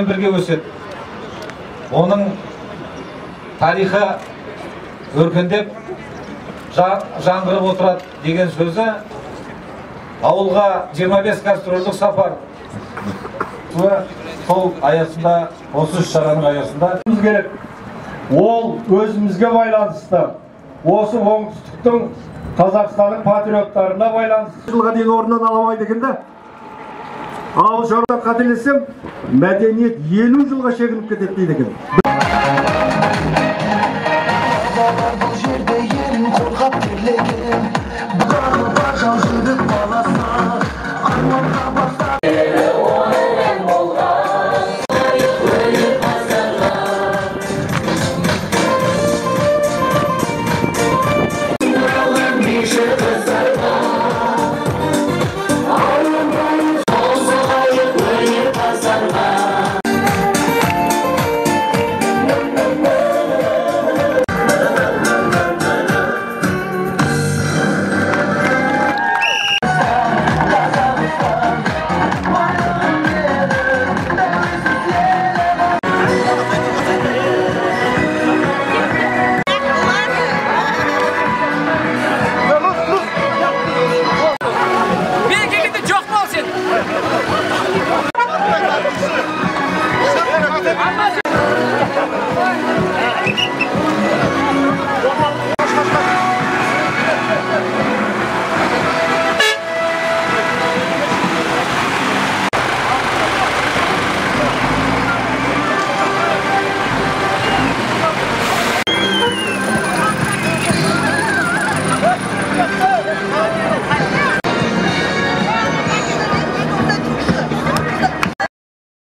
елмен бірге өседі. Оның тарихы өркендеп жаңғырып отырады деген сөзі ауылға 25 гастрольдік сапар сол аясында, осы шараның аясында керек. Ол өзімізге байланысты. Осы оңтүстіктің Қазақстанның патриоттарына байланысты. Жылға дейін орнынан аламайды екен де. Ауыл шаруашылығы қателесем, мәдениет 50 жылға шегініп кетеді дейді екен.